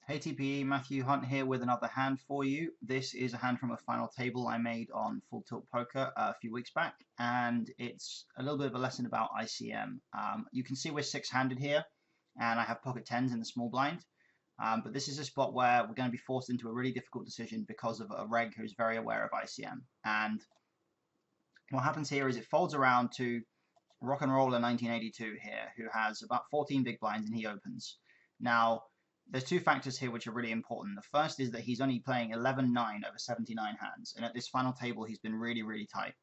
Hey TPE, Matthew Hunt here with another hand for you. This is a hand from a final table I made on Full Tilt Poker a few weeks back, and it's a little bit of a lesson about ICM. You can see we're six-handed here, and I have pocket tens in the small blind, but this is a spot where we're going to be forced into a really difficult decision because of a reg who's very aware of ICM. And what happens here is it folds around to Rock and Roller 1982 here, who has about 14 big blinds and he opens. Now, there's two factors here which are really important. The first is that he's only playing 11-9 over 79 hands, and at this final table he's been really, really tight.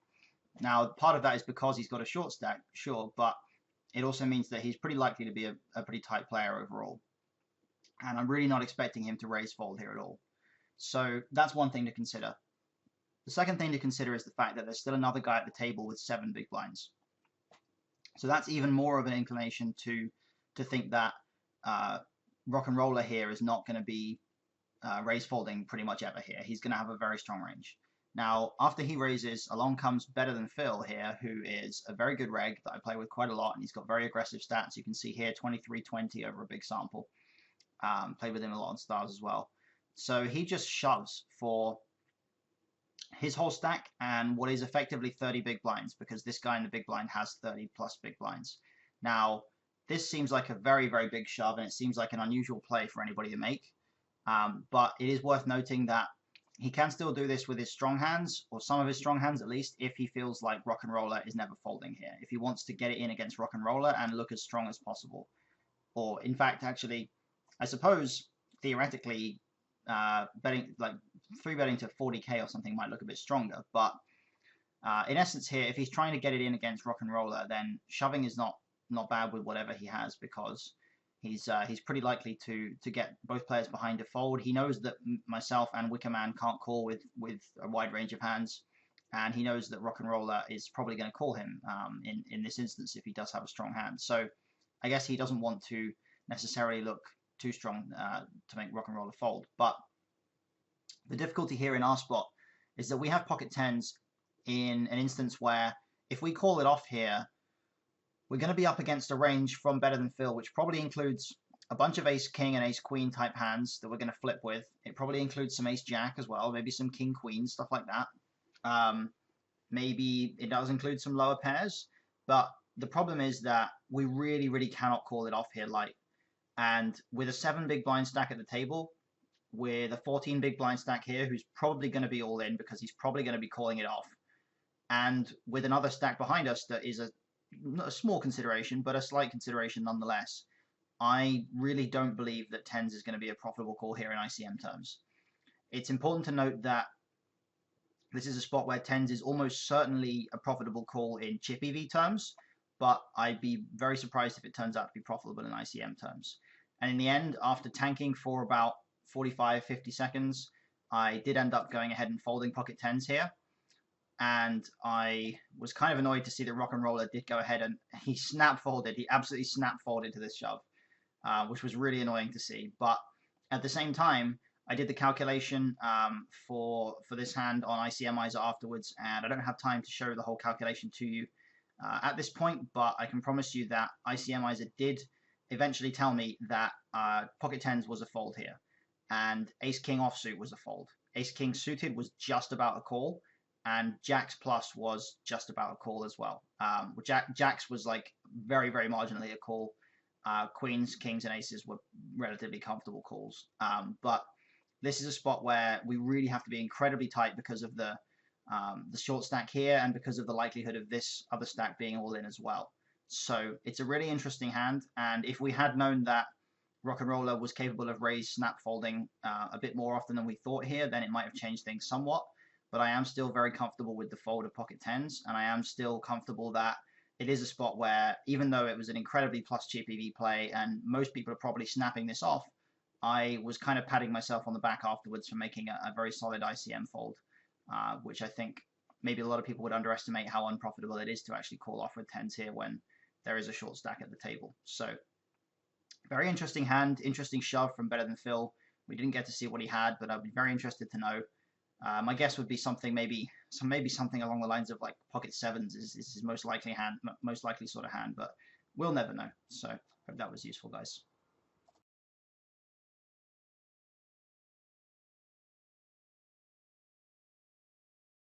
Now, part of that is because he's got a short stack, sure, but it also means that he's pretty likely to be a pretty tight player overall. And I'm really not expecting him to raise fold here at all. So that's one thing to consider. The second thing to consider is the fact that there's still another guy at the table with 7 big blinds. So that's even more of an inclination to think that Rock and Roller here is not going to be raise folding pretty much ever here. He's going to have a very strong range. Now, after he raises, along comes Better Than Phil here, who is a very good reg that I play with quite a lot, and he's got very aggressive stats. You can see here 23-20 over a big sample. Played with him a lot on stars as well. So he just shoves for his whole stack and what is effectively 30 big blinds, because this guy in the big blind has 30 plus big blinds. Now, this seems like a very, very big shove, and it seems like an unusual play for anybody to make. But it is worth noting that he can still do this with his strong hands, or some of his strong hands at least, if he feels like Rock and Roller is never folding here. If he wants to get it in against Rock and Roller and look as strong as possible. Or, in fact, actually, I suppose, theoretically, betting, like 3-betting to 40k or something might look a bit stronger. But in essence here, if he's trying to get it in against Rock and Roller, then shoving is not bad with whatever he has, because he's pretty likely to get both players behind a fold. He knows that myself and Wickerman can't call with a wide range of hands, and he knows that Rock and Roller is probably going to call him in this instance if he does have a strong hand. So I guess he doesn't want to necessarily look too strong to make Rock and Roller fold. But the difficulty here in our spot is that we have pocket tens in an instance where if we call it off here, we're going to be up against a range from Better Than Phil, which probably includes a bunch of ace-king and ace-queen type hands that we're going to flip with. It probably includes some ace-jack as well, maybe some king-queen, stuff like that. Maybe it does include some lower pairs, but the problem is that we really, really cannot call it off here light. And with a 7 big blind stack at the table, with a 14 big blind stack here, who's probably going to be all in because he's probably going to be calling it off, and with another stack behind us that is not a small consideration, but a slight consideration nonetheless, I really don't believe that tens is going to be a profitable call here in ICM terms. It's important to note that this is a spot where tens is almost certainly a profitable call in chip EV terms, but I'd be very surprised if it turns out to be profitable in ICM terms. And in the end, after tanking for about 45-50 seconds, I did end up going ahead and folding pocket tens here. And I was kind of annoyed to see that Rock and Roller did go ahead and he snap folded. He absolutely snap folded to this shove, which was really annoying to see. But at the same time, I did the calculation for this hand on ICMizer afterwards, and I don't have time to show the whole calculation to you at this point, but I can promise you that ICMizer did eventually tell me that pocket tens was a fold here, and ace-king offsuit was a fold. Ace-king suited was just about a call, and Jacks plus was just about a call as well. Jacks was like very, very marginally a call. Queens, kings, and aces were relatively comfortable calls. But this is a spot where we really have to be incredibly tight because of the short stack here and because of the likelihood of this other stack being all in as well. So it's a really interesting hand, and if we had known that Rock and Roller was capable of raise snap folding a bit more often than we thought here, then it might have changed things somewhat. But I am still very comfortable with the fold of pocket tens, and I am still comfortable that it is a spot where, even though it was an incredibly plus chip EV play, and most people are probably snapping this off, I was kind of patting myself on the back afterwards for making a very solid ICM fold, which I think maybe a lot of people would underestimate how unprofitable it is to actually call off with tens here when there is a short stack at the table. So, very interesting hand, interesting shove from Better Than Phil. We didn't get to see what he had, but I'd be very interested to know. My guess would be something maybe something along the lines of like pocket sevens is his most likely sort of hand, but we'll never know. So hope that was useful, guys.